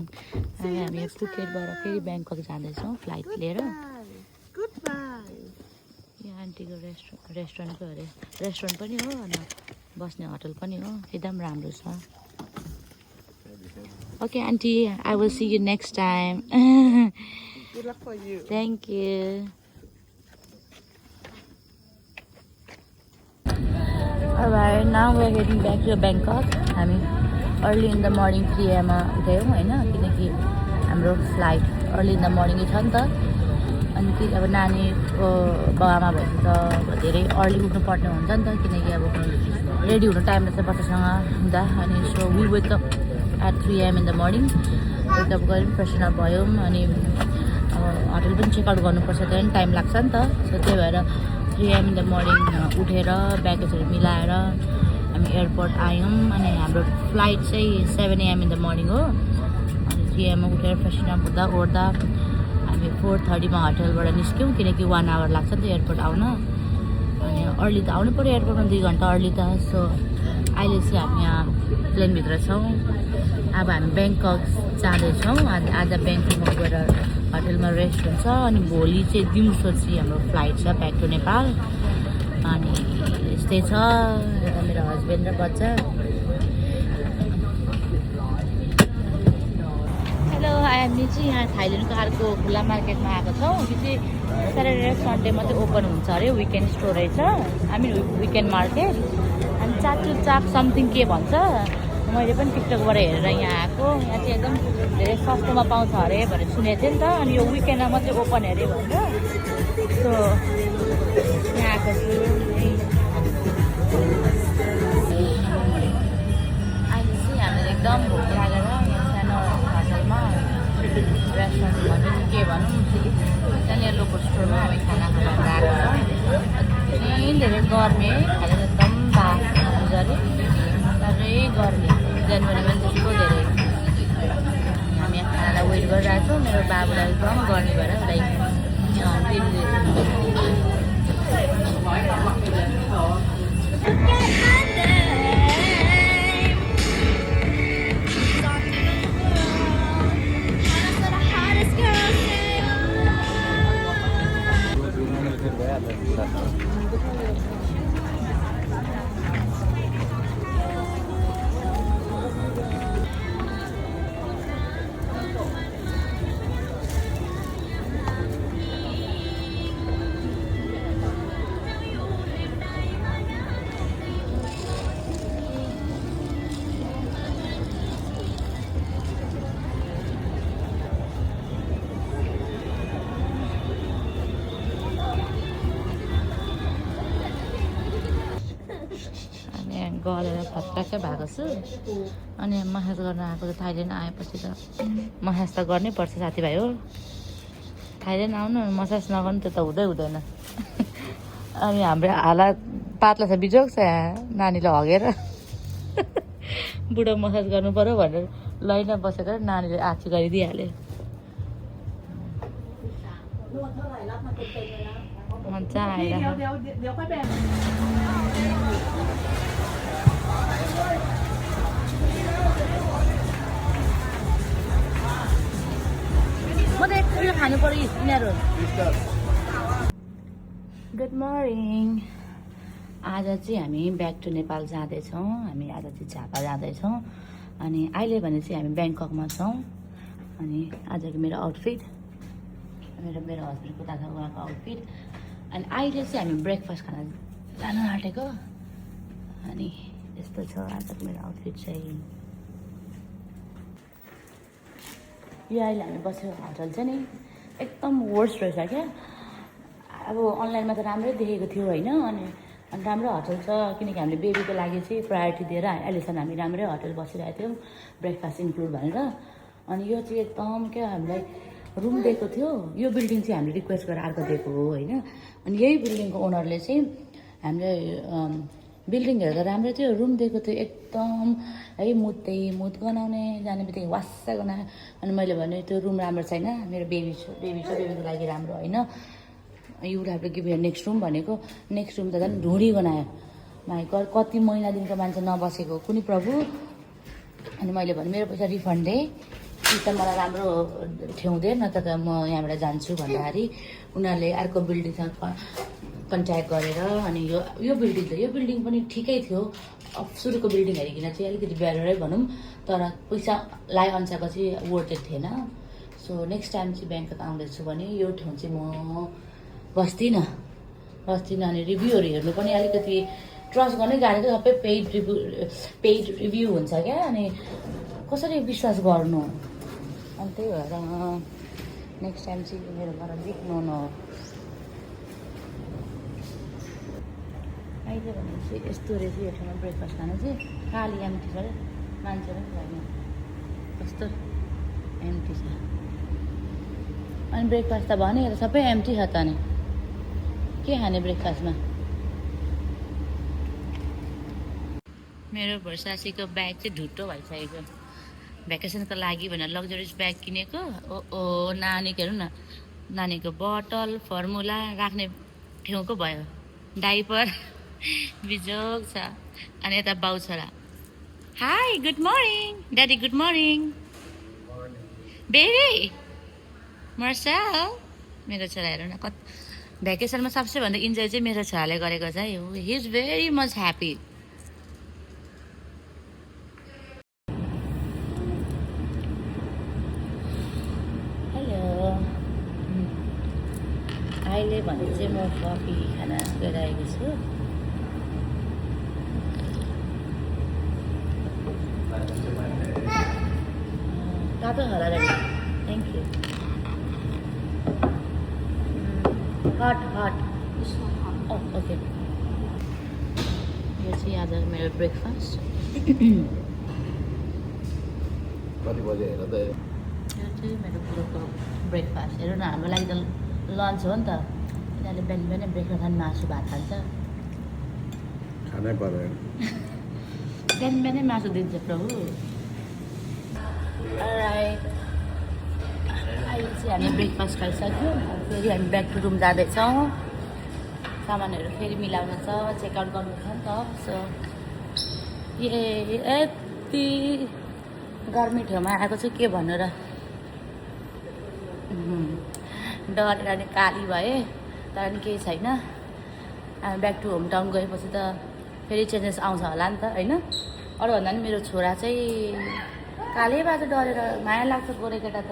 हामी फुकेटबाट फेरि ब्याङ्कक जाँदैछौँ फ्लाइट लिएर। यहाँ आन्टीको रेस्टुरेन्टको अरे रेस्टुरेन्ट पनि हो अनि बस्ने होटल पनि हो, एकदम राम्रो छ। Okay aunty, I will see you next time. Good luck for you. Thank you. Alright, now we're heading back to Bangkok. हामी early in the morning 3 AM मा उठ्यौँ होइन, किनकि हाम्रो फ्लाइट अर्ली इन द मर्निङै छ नि त। अनि कि अब नानीको बाबामा भयो भने त धेरै अर्ली उठ्नुपर्ने हुन्छ नि त, किनकि अब रेडी हुनु टाइम लाग्छ बच्चासँग हुँदा। अनि so we wake up at 3 AM in the morning. Wake up गऱ्यौँ, फ्रेसन अप भयौँ, अनि अब होटल पनि चेकआउट गर्नुपर्छ, त्यहाँदेखि टाइम लाग्छ नि त। सो त्यही भएर 3 AM इन द मर्निङ उठेर ब्यागेजहरू मिलाएर हामी एयरपोर्ट आयौँ। अनि हाम्रो फ्लाइट चाहिँ 7 AM इन द मर्निङ हो। अनि 3 AM मा उठेर फ्रेसन अप हुँदा ओर्दा हामी 4:30 मा होटलबाट निस्क्यौँ, किनकि 1 आवर लाग्छ नि त एयरपोर्ट आउन। अनि अर्ली त आउनु पऱ्यो एयरपोर्टमा, 2 घन्टा अर्ली त। सो अहिले चाहिँ हामी यहाँ प्लेनभित्र छौँ। अब हामी ब्याङ्कक जाँदैछौँ। आज ब्याङ्ककमा गएर होटलमा रेस्ट हुन्छ। अनि भोलि चाहिँ दिउँसो चाहिँ हाम्रो फ्लाइट छ ब्याक टु नेपाल। अनि यस्तै छ, यता मेरो हस्बेन्ड र बच्चा। हेलो, हामी चाहिँ यहाँ थाइल्यान्डको अर्को खुल्ला मार्केटमा आएको छौँ। यो चाहिँ स्याटरडे सन्डे मात्रै ओपन हुन्छ अरे, विकेन्ड स्टोर रहेछ। हामी विकेन्ड मार्केट। अनि चाचु चाप समथिङ के भन्छ, मैले पनि टिकटकबाट हेरेर यहाँ आएको। यहाँ चाहिँ एकदम धेरै सस्तोमा पाउँछ अरे भनेर सुनेको थिएँ नि त। अनि यो विकेन्डमा मात्रै ओपन अरे भनेर सो यहाँ आएको छु। अहिले चाहिँ हामीले एकदम भोक लागेर यहाँ सानो होटलमा रेस्टुरेन्ट भनौँ के भनौँ त्यहाँनिर लोकल स्टोरमा हामी खाना खाएर आएको छौँ। धेरै गर्मी, खाना एकदम बास हुन्छ अरे, साह्रै गर्मी। जनवरीमा त्यस्तो धेरै। हामी यहाँ खानालाई वेट गरिरहेको छौँ। मेरो बाबुलाई एकदम गर्मी भएर उसलाई गलेर फत्काकै भएको छु। अनि मसाज गर्न आएको त थाइल्यान्ड आएपछि त मसाज त गर्नै पर्छ साथीभाइ हो। थाइल्यान्ड आउनु मसाज नगर्नु त हुँदै हुँदैन। अनि हाम्रो हालत पातला छ, बिजोग छ यहाँ नानीलाई हगेर। बुढो मसाज गर्नु पऱ्यो भनेर लैन बसेको नानीले आछी गरिदिइहाल्यो। मजा आएर म त एकचोटि खानु पऱ्यो यिनीहरू। Good morning. आज चाहिँ हामी ब्याक टु नेपाल जाँदैछौँ। हामी आज चाहिँ झापा जाँदैछौँ। अनि अहिले भने चाहिँ हामी ब्याङ्ककमा छौँ। अनि आजको मेरो आउटफिट, मेरो हस्बेन्डको ताता उहाँको आउटफिट। अनि अहिले चाहिँ हामी ब्रेकफास्ट खाना जानु आँटेको। अनि यस्तो छ आजको मेरो आउटफिट चाहिँ। यो अहिले हामी बसेको होटल चाहिँ नि एकदम वर्स्ट रहेछ क्या। अब अनलाइनमा त राम्रै देखेको थियो होइन, अनि राम्रो होटल छ, किनकि हामीले बेबीको लागि चाहिँ प्रायोरिटी दिएर अहिलेसम्म हामी राम्रै होटल बसिरहेको थियौँ, ब्रेकफास्ट इन्क्लुड भनेर। अनि यो चाहिँ एकदम क्या हामीलाई रुम दिएको थियो। यो बिल्डिङ चाहिँ हामीले रिक्वेस्ट गरेर अर्को दिएको हो होइन। अनि यही बिल्डिङको ओनरले चाहिँ हामीले बिल्डिङ हेर्दा राम्रो थियो, रुम दिएको थियो एकदम है मुत गनाउने जाने बित्तिकै वास्सा गनायो। अनि मैले भने त्यो रुम राम्रो छैन, मेरो बेबीको लागि राम्रो होइन, you would have to give here next room भनेको। नेक्स्ट रुम त झन् ढुँडी गनायो। माइ गड, कति महिनादेखिको मान्छे नबसेको कुनै प्रभु। अनि मैले भने मेरो पैसा रिफन्ड दे, कि त मलाई राम्रो ठेउँदै न त म यहाँबाट जान्छु भन्दाखेरि उनीहरूले अर्को बिल्डिङसँग कन्ट्याक्ट गरेर अनि यो बिल्डिङ पनि ठिकै थियो। अब सुरुको बिल्डिङ हेरिकन चाहिँ अलिकति बेटरै भनौँ, तर पैसा लगाएअनुसारको चाहिँ वर्थ थिएन। सो नेक्स्ट टाइम चाहिँ ब्याङ्कक आउँदैछु भने यो ठाउँ चाहिँ म बस्दिनँ अनि रिभ्यूहरू हेर्नु पनि अलिकति ट्रस्ट गर्नै गाह्रो थियो। सबै पेड रिभ्यू हुन्छ क्या, अनि कसरी विश्वास गर्नु। अनि त्यही भएर नेक्स्ट टाइम चाहिँ मेरो घर देख्नु न। अहिले भने चाहिँ यस्तो रहेछ यो ठाउँमा ब्रेकफास्ट खानु चाहिँ खाली एम्टी छ अरे, मान्छे पनि छैन, कस्तो एम्टी छ। अनि ब्रेकफास्ट त भने सबै एम्टी छ त, अनि के खाने ब्रेकफास्टमा। मेरो भर्सासीको ब्याग चाहिँ ढुट्टो भइसकेको, भ्याकेसनको लागि भनेर लग्जरियस ब्याग किनेको। ओ नानीको हेर्नु न, नानीको बोतल फर्मुला राख्ने ठाउँको भयो, डाइपर बिजोग छ। अनि यता बाउ छोरा, high good morning daddy, good morning baby Mersal. मेरो छोरा हेर्नु न, भ्याकेसनमा सबसे भन्दा इन्जोय चाहिँ मेरो छोराले गरेको छ है। He is very much happy. अहिले भने चाहिँ म कफी खान गइरहेको छु। तातो होला र, थ्याङ्क यू। Hot okay. यो चाहिँ आज मेरो ब्रेकफास्ट। कति बजे हेर त, यो चाहिँ मेरो कुरोको ब्रेकफास्ट। हेर्नु न, हाम्रो लागि त लन्च हो नि त, यिनीहरूले बिहान बिहानै ब्रेकफास्ट खानु मासु भात खान्छ। खानै पर्यो। बिहान बिहानै मासु दिन्छ प्रभु। राइट, अहिले चाहिँ हामी ब्रेकफास्ट खाइसक्यो। फेरि हामी ब्याक टु रुम जाँदैछौँ। सामानहरू फेरि मिलाउनु छ, चेकआउट गर्नु छ नि त। सो यति गर्मी ठाउँमा आएको चाहिँ के भन्नु र, डरेर अनि काली भए, तर नि केही छैन। हामी ब्याक टु होम टाउन गएपछि त फेरि चेन्जेस आउँछ होला नि त, होइन। अरूभन्दा पनि मेरो छोरा चाहिँ कालै बाटो डरेर माया लाग्छ गोरे केटा त।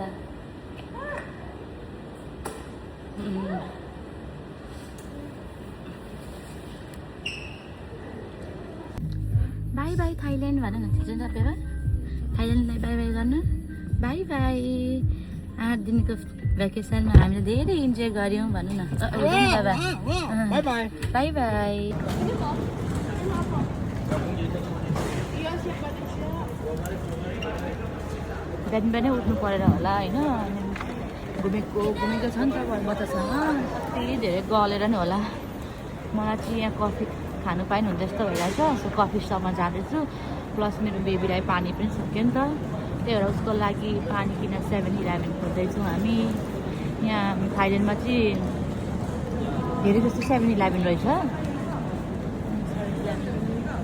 बाई बाई थाइल्यान्ड भन न, ठिक छ पेपर। थाइल्यान्डलाई बाई बाई गर्नु, बाई बाई। 8 दिनको भ्याकेसनमा हामीले धेरै इन्जोय गऱ्यौँ भनौँ न। By by by by. बिहान बिहानै उठ्नु परेर होला होइन, घुमेको छ नि त बच्चासँग, कति धेरै गलेर नि होला। मलाई चाहिँ यहाँ कफी खानु पाएन हुन्छ जस्तो भइरहेछ। सो कफी सपमा जाँदैछु, प्लस मेरो बेबीलाई पानी पनि सक्यो नि त, त्यही भएर उसको लागि पानी किन 7-11 खोज्दैछौँ हामी। यहाँ थाइल्यान्डमा चाहिँ धेरै जस्तो 7-11 रहेछ।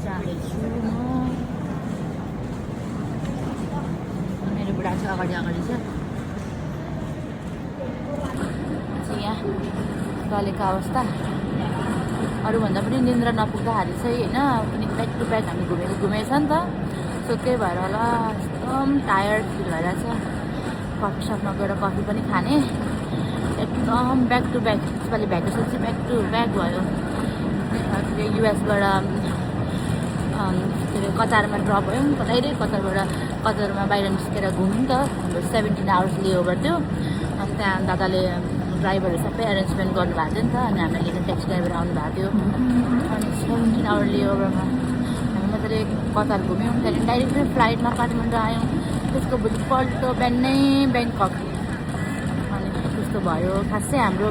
जाँदैछु म, मेरो बुढा चाहिँ अगाडि छ। यहाँ चलेको अवस्था अरूभन्दा पनि निन्द्रा नपुग्दाखेरि चाहिँ होइन, किनकि ब्याक टु ब्याक हामी घुमेछ नि त। सो त्यही भएर होला एकदम टायर्ड फिल भइरहेछ। कफी सपमा गएर कफी पनि खाने, एकदम ब्याक टु ब्याक। यसपालि भ्याकेसन चाहिँ ब्याक टु ब्याक भयो। युएसबाट के अरे कतारमा ड्रप भयौँ, डाइरेक्ट कतारमा बाहिर निस्केर घुम्यौँ नि त। हाम्रो 17 आवर्स लेओभर थियो। अनि त्यहाँ दादाले ड्राइभरहरू सबै एरेन्जमेन्ट गर्नुभएको थियो नि त, अनि हामीलाई लिएर ट्याक्सी ड्राइभर आउनुभएको थियो। अनि 17 आवर लेओभरमा हामी मात्रै कतार घुम्यौँ। त्यहाँदेखि डाइरेक्ट फ्लाइटमा काठमाडौँ आयौँ। त्यसको भोलिपल्ट बिहानै ब्याङ्कक। अनि त्यस्तो भयो। खासै हाम्रो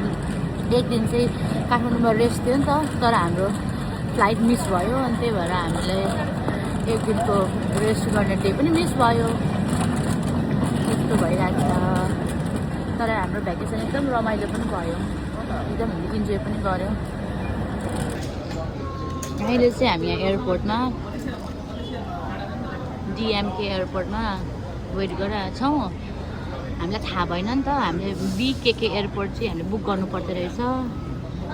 एक दिन चाहिँ काठमाडौँमा रेस्ट थियो नि त, तर हाम्रो फ्लाइट मिस भयो। अनि त्यही भएर हामीले एक दिनको रेस्ट गर्ने डे पनि मिस भयो। त्यस्तो भइरहेको छ। तर हाम्रो भ्याकेसन एकदम रमाइलो पनि भयो, एकदम इन्जोय पनि गऱ्यौँ। अहिले चाहिँ हामी यहाँ एयरपोर्टमा, DMK एयरपोर्टमा वेट गरिरहेको छौँ। हामीलाई थाहा भएन नि त हामीले BKK एयरपोर्ट चाहिँ हामीले बुक गर्नु पर्दो रहेछ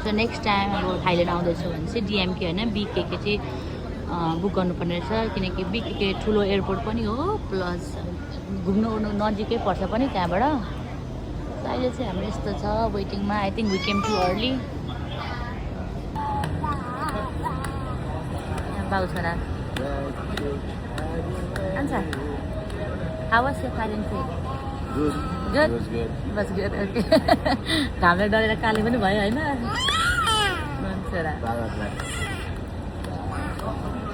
सो नेक्स्ट टाइम अब थाइल्यान्ड आउँदैछ भने चाहिँ DMK होइन BKK चाहिँ बुक गर्नुपर्ने रहेछ किनकि BKK ठुलो एयरपोर्ट पनि हो प्लस घुम्नु ओर्नु नजिकै पर्छ पनि त्यहाँबाट अहिले चाहिँ हाम्रो यस्तो छ वेटिङमा I think we came too early बाउ छोरा Answer. How was your Thailand trip? Good. Good? It was good. Was good, okay. घामले डढेर काली पनि भयो होइन छोरा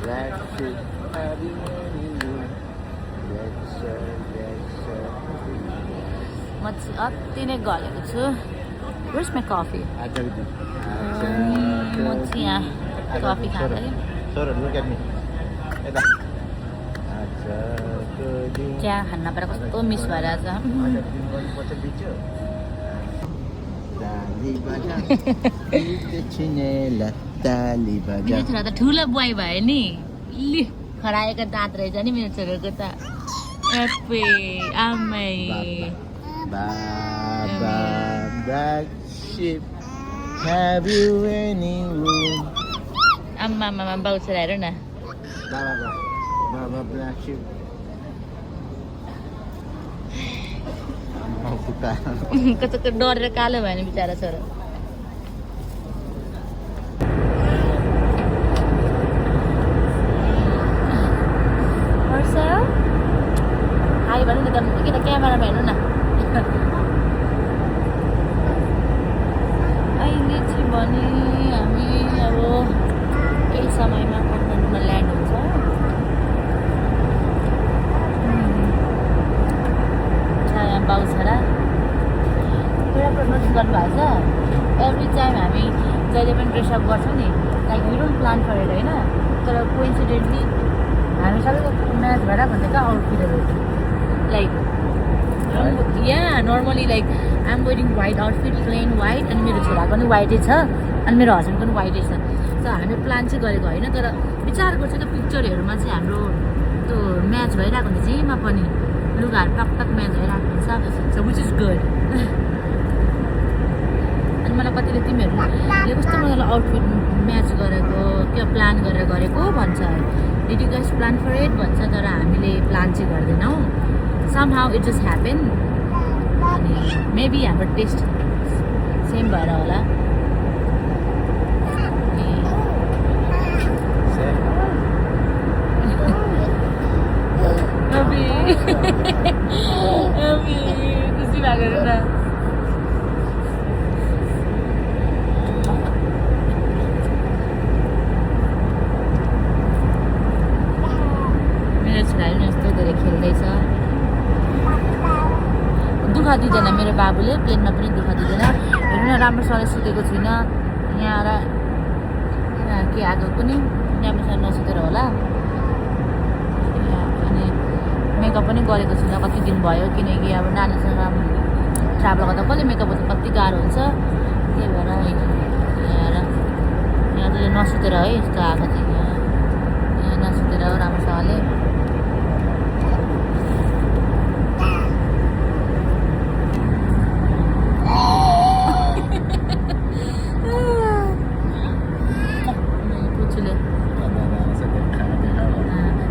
Black sheep, have you any moon? Black shirt, black shirt. म चाहिँ अति नै गलेको छु Where's my coffee? I tell you. म चाहिँ यहाँ कफी खाँदै Sir, look at me. चिया खान्न परेर कस्तो मिस भइरहेछ मेरो छोरा त ठुलो बुवाई भयो नि लि खराएको दाँत रहेछ नि मेरो छोराको त एप्पे आमै Baba, black sheep, have you any room? आम्मा आम्मा बाउ छोरा हेर न Baba, black sheep. कस्तो डरेर कालो भयो नि बिचरा छोरा हाई भन्नु नि त किन क्यामेरामा हेर्नु न अहिले चाहिँ भने हामी अब केही समयमा काठमाडौँमा ल्यान्ड हुन्छ बाउ छोरा कुरा नोटिस गर्नुभएको छ एभ्री टाइम हामी जहिले पनि ड्रेसअप गर्छौँ नि like we don't plan for it होइन तर कोइन्सिडेन्टली हामी सबैको म्याच भएर भनेको आउटफिटहरू लाइक यहाँ normally like I'm wearing white outfit plain white अनि मेरो छोराको पनि वाइटै छ अनि मेरो हस्बेन्ड पनि वाइटै छ सो हामी प्लान चाहिँ गरेको होइन तर विचार गर्छ त्यो पिक्चरहरूमा चाहिँ हाम्रो त्यो म्याच भइरहेको हुन्छ जेमा पनि लुगाहरू टकटक म्याच भइरहेको हुन्छ सो विच इज गुड अनि मलाई कतिले तिमीहरूले कस्तो मजाले आउटफिट म्याच गरेको क्या प्लान गरेर गरेको भन्छ did you guys plan for it भन्छ तर हामीले प्लान चाहिँ गर्दैनौँ somehow it just happen अनि मेबी हाम्रो टेस्ट सेम भएर होला खुसी भएको न मेरो छोराले यस्तो धेरै खेल्दैछ दुःख दिँदैन मेरो बाबुले प्लेनमा पनि दुःख दिँदैन हेर्नु न राम्रोसँगले सुतेको छुइनँ यहाँ आएर के आएको पनि राम्रोसँग नसुतेर होला मेकअप पनि गरेको छुइनँ कति दिन भयो किनकि अब नानीसँग ट्राभल गर्दा कसले मेकअप गर्दा कति गाह्रो हुन्छ त्यही भएर यहाँ त नसुतेर है यस्तो आएको थियो यहाँ नसुतेर राम्रोसँगले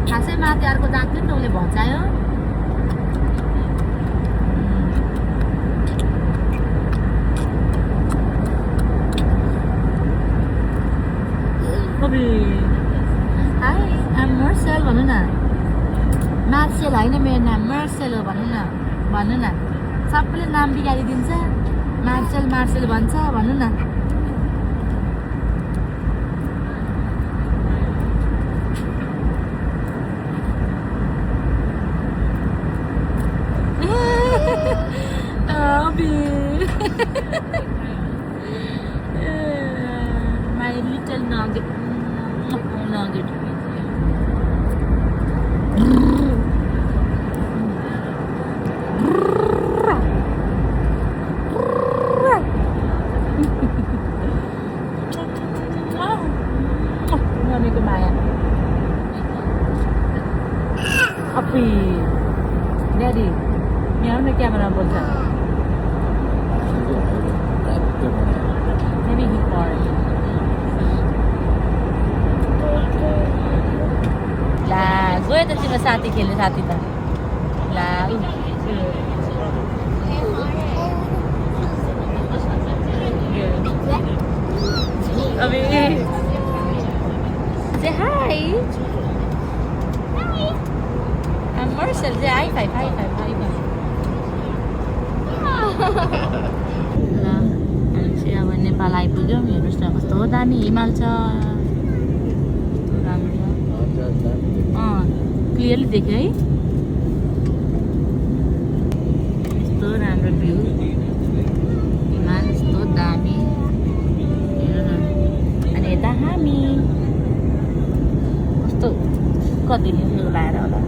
खासै माथि अर्को दाँत पनि उसले भचायो हाई आम मर्सेल भन्नु न मार्सेल होइन मेरो नाम मर्सेल हो भन्नु न सबैले नाम बिगारिदिन्छ मार्सेल मार्सेल भन्छ भन्नु न My little nugget. Nugget. Mami kumain. Happy. Daddy. Meow na kya camera बोल्छ Maybe he called. ला गयो त तिम्रो साथी खेल्ने साथी त ला अबे say hi. I'm Marcel. Say high five, high five, high five. चाहिँ अब नेपाल आइपुग्यौँ हेर्नुहोस् न कस्तो दामी हिमाल छ राम्रो क्लियरली देख्यो है यस्तो राम्रो भ्यू हिमाल यस्तो दामी हेर्नु न अनि यता हामी कस्तो कति लाएर होला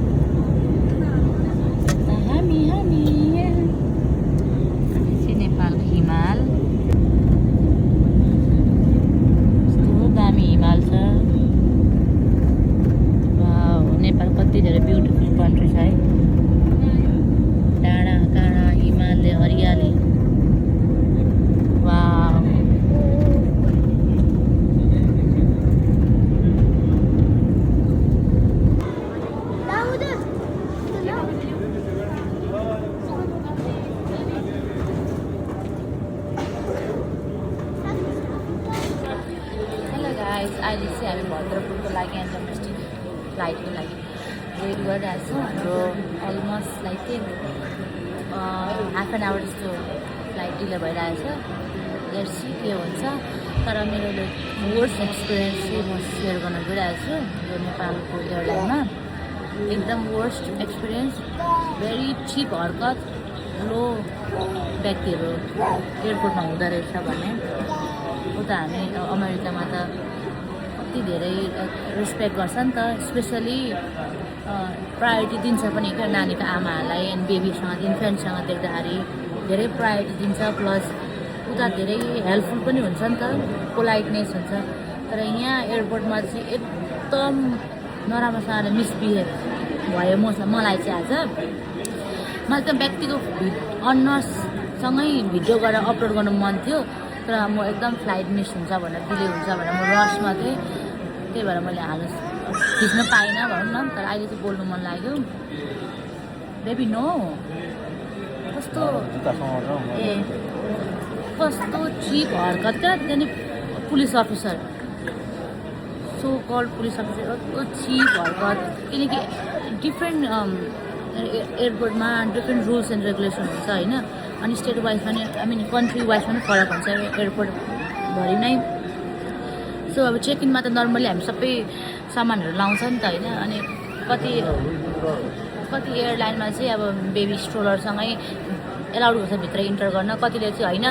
हामी हामी चाहिँ नेपालको हिमाल हिमाल छ नेपाल कति धेरै ब्युटिफुल कन्ट्री छ है डाँडा काँडा हिमालले हरियाली वाउ अहिले चाहिँ हामी भद्रपुरको लागि अनि डोमेस्टिक फ्लाइटको लागि वेट गरिरहेको छौँ हाम्रो अलमोस्ट लाइक चाहिँ हाफ एन आवर जस्तो फ्लाइट डिले भइरहेछ लेट्स सी के हुन्छ तर मेरो वर्स्ट एक्सपिरियन्स चाहिँ म सेयर गर्न गइरहेको छु यो नेपालको एयरलाइनमा एकदम वर्स्ट एक्सपिरियन्स भेरी चिप हरकत लो व्यक्तिहरू एयरपोर्टमा हुँदो रहेछ भने उता हामी अमेरिकामा त कति धेरै रेस्पेक्ट गर्छ नि त स्पेसली प्रायोरिटी दिन्छ पनि क्या नानीको आमाहरूलाई एन्ड बेबीसँग इन्फेन्टसँग देख्दाखेरि धेरै प्रायोरिटी दिन्छ प्लस उता धेरै हेल्पफुल पनि हुन्छ नि त पोलाइटनेस हुन्छ तर यहाँ एयरपोर्टमा चाहिँ एकदम नराम्रोसँगले मिसबिहेभ भयो मलाई चाहिँ आज मलाई त व्यक्तिको अनर्ससँगै भिडियो गरेर अपलोड गर्नु मन थियो तर म एकदम फ्लाइट मिस हुन्छ भनेर डिले हुन्छ भनेर म रसमा थिएँ त्यही भएर मैले हाल्नु खिच्न पाइनँ भनौँ न तर अहिले चाहिँ बोल्नु मन लाग्यो बेबी नो कस्तो ए कस्तो चिप हरकत क्या त्यहाँदेखि police officer so called police officer कस्तो चिप हरकत किनकि डिफ्रेन्ट एयरपोर्टमा डिफ्रेन्ट रुल्स एन्ड रेगुलेसन हुन्छ होइन अनि स्टेट वाइज पनि आई मिन कन्ट्री वाइज पनि फरक हुन्छ एयरपोर्टभरि नै सो अब चेक इनमा त नर्मली हामी सबै सामानहरू लाउँछ नि त होइन अनि कति एयरलाइनमा चाहिँ अब बेबी स्ट्रोलरसँगै एलाउड हुन्छ भित्र इन्टर गर्न कतिले चाहिँ होइन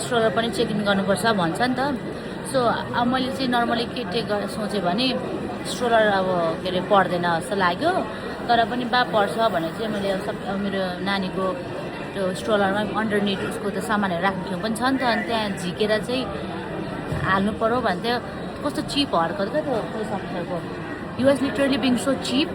स्ट्रोलर पनि चेक इन गर्नुपर्छ भन्छ नि त सो अब मैले चाहिँ नर्मली के टेक गरेर सोचेँ भने स्ट्रोलर अब के अरे पर्दैन जस्तो लाग्यो तर पनि बा पर्छ भने चाहिँ मैले मेरो नानीको त्यो स्ट्रोलरमा अन्डरनिट उसको त सामानहरू राख्ने ठाउँ पनि छ नि त अनि त्यहाँ झिकेर चाहिँ हाल्नु पऱ्यो भन्थ्यो कस्तो चिप हरकत क्या त्यो पुलिस अफिसरको US literally being so cheap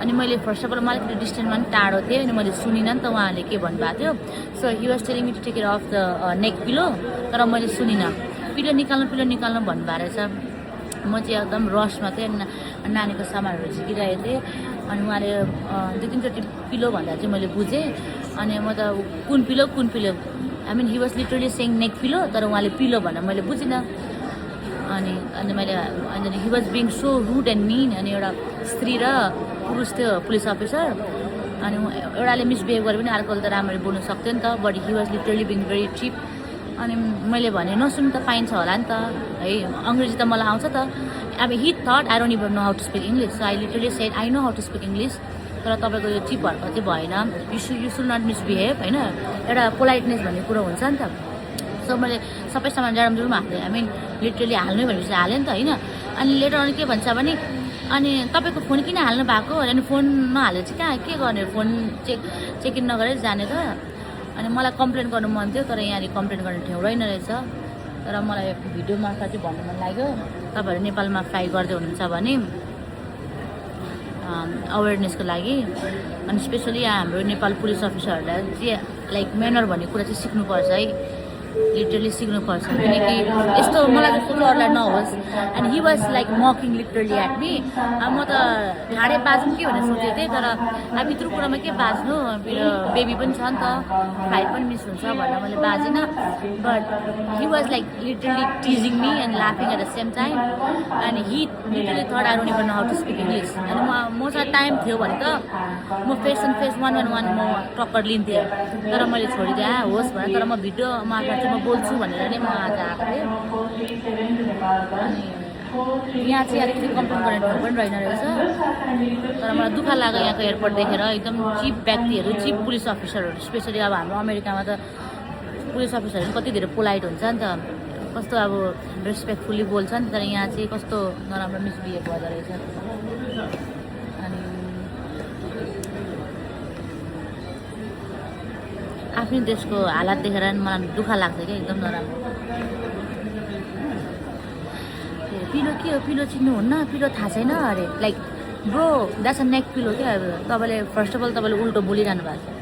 अनि मैले फर्स्ट अफ अल मलाई त्यो डिस्टेन्समा पनि टाढो थिएँ अनि मैले सुनिनँ नि त उहाँले के भन्नुभएको थियो so you're telling me to take care of the neck pillow तर मैले सुनिनँ पिलो निकाल्नु भन्नुभएको रहेछ म चाहिँ एकदम रसमा थिएँ नानीको सामानहरू झिकिरहेको थिएँ अनि उहाँले दुई तिनचोटि पिलो भन्दा चाहिँ मैले बुझेँ अनि म त कुन pillow I mean he was literally saying neck pillow तर उहाँले पिलो भनेर मैले बुझिनँ अनि मैले अनि he was being so rude and mean अनि एउटा स्त्री र पुरुष थियो पुलिस अफिसर अनि एउटाले मिसबिहेभ गरे पनि अर्कोले त राम्ररी बोल्नु सक्थ्यो नि त but he was literally being very cheap अनि मैले भने नसुन्नु त पाइन्छ होला नि त है अङ्ग्रेजी त मलाई आउँछ त अब he thought I don't even know how to speak English so I literally said I know how to speak English तर तपाईँको यो चिप हरकत चाहिँ भएन यु सुड नट मिसबिहेभ होइन एउटा पोलाइटनेस भन्ने कुरो हुन्छ नि त सो मैले सबै सामान जाडमजुडमा हाल्थेँ आई मिन लिटरली हाल्नै भनेपछि हालेँ नि त होइन अनि लेटर अनि के भन्छ भने अनि तपाईँको फोन किन हाल्नु भएको अनि फोन नहालेर चाहिँ कहाँ के गर्ने फोन चेक इन नगरेर जाने त अनि मलाई कम्प्लेन गर्नु मन थियो तर यहाँनिर कम्प्लेन गर्ने ठाउँ रहेन रहेछ तर मलाई भिडियो मार्फत चाहिँ भन्नु मन लाग्यो तपाईँहरू नेपालमा फ्लाइ गर्दै हुनुहुन्छ भने अवेरनेसको लागि अनि स्पेसली हाम्रो नेपाल पुलिस अफिसरहरूलाई चाहिँ लाइक मेनर भन्ने कुरा चाहिँ सिक्नुपर्छ है लिटरली सिक्नुपर्छ किनकि यस्तो मलाई जस्तो चाहिँ अरूलाई नहोस् and he was like mocking literally at me म त ठाडै बाज्नु के भनेर सोचेको थिएँ तर अब यत्रो कुरामा के बाज्नु बेबी पनि छ नि त फ्लाइट पनि मिस हुन्छ भनेर मैले बाजिनँ but he was like literally teasing me and लाफिङ at the same time and he literally third I don't even know how to speak English अनि मसँग टाइम थियो भने त म फेस एन्ड फेस 1-on-1 म टक्कर लिन्थेँ तर मैले छोडिदिएँ होस् भनेर तर म भिडियो मार्फत चाहिँ म बोल्छु भनेर नै म आज आएको थिएँ अनि यहाँ चाहिँ अलिकति कम्प्लेन गर्ने ठाउँ पनि रहेन रहेछ तर मलाई दुःख लाग्यो यहाँको एयरपोर्ट देखेर एकदम चिप व्यक्तिहरू चिप पुलिस अफिसरहरू स्पेसली अब हाम्रो अमेरिकामा त पुलिस अफिसरहरू कति धेरै पोलाइट हुन्छ नि त कस्तो अब रेस्पेक्टफुल्ली बोल्छ नि तर यहाँ चाहिँ कस्तो नराम्रो मिसबिहेभ गर्दो रहेछ अनि आफ्नै देशको हालत देखेर मलाई दुःख लाग्छ क्या एकदम नराम्रो पिलो के हो पिलो चिन्नुहुन्न पिलो थाहा छैन अरे like bro that's a neck pillow क्या तपाईँले फर्स्ट अफ अल तपाईँले उल्टो बोलिरहनु भएको छ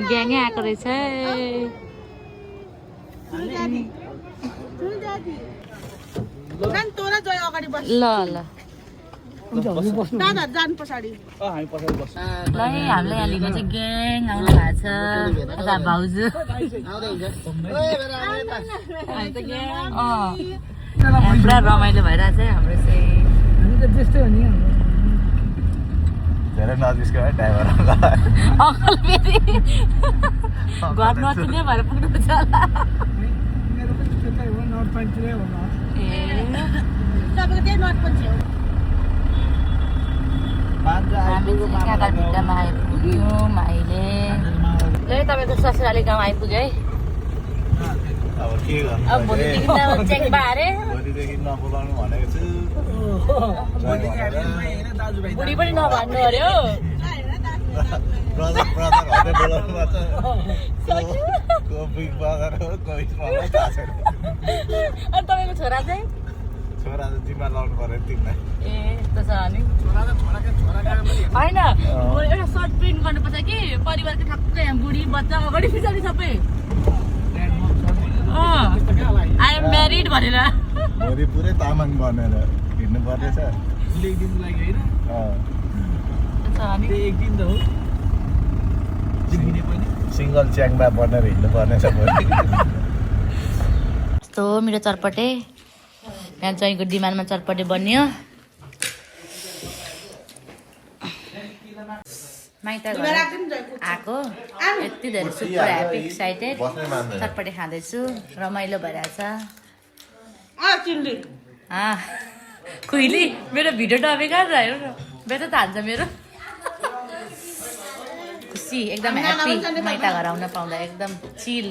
ग्याङै आएको रहेछ ल ल हामीलाई यहाँ लिनु चाहिँ ग्याङ आउनु भएको छ यता भाउजू पुरा रमाइलो भइरहेछ है हाम्रो चाहिँ धेरै नजिस्को है ड्राइभर अङ्कल फेरि घर नचिने भएर पुग्नुहुन्छ होला भित्तामा आइपुग्यौँ अहिले तपाईँको ससुराली गाउँ आइपुग्यो है अब के गर्नु अब भोलिदेखि त च्याङ्बा अरे भोलिदेखि नबोलाउनु भनेको छु बुढी पनि नभन्नु अरे हो ब्रदर हदै बोलाउनु पर्छ को बिग ब्रदर हो कोही मलाई थाहा छैन अनि तपाईँको छोरा चाहिँ छोरा त जिम्मा लाउनु पर्यो तिमीलाई ए यस्तो छ अनि होइन एउटा सर्ट प्रिन्ट गर्नुपर्छ कि परिवारको ठक्कै यहाँ बुढी बच्चा अगाडि पछाडि सबै आई एम म्यारिड भनेर भोलि पुरै तामाङ बनेर हिँड्नु पर्नेछ सिङ्गल च्याङमा बनेर हिँड्नु पर्नेछ भोलि यस्तो मेरो चटपटे यहाँ जहीँको डिमान्डमा चटपटे बनियो माइत घर आएको यति धेरै सुपर ह्याप्पी एक्साइटेड चटपटे खाँदैछु रमाइलो भइरहेछ खुइली मेरो भिडियो डबेका हेर्नु न बेच त हान्छ मेरो खुसी एकदम ह्याप्पी माइत घर आउन पाउँदा एकदम चिल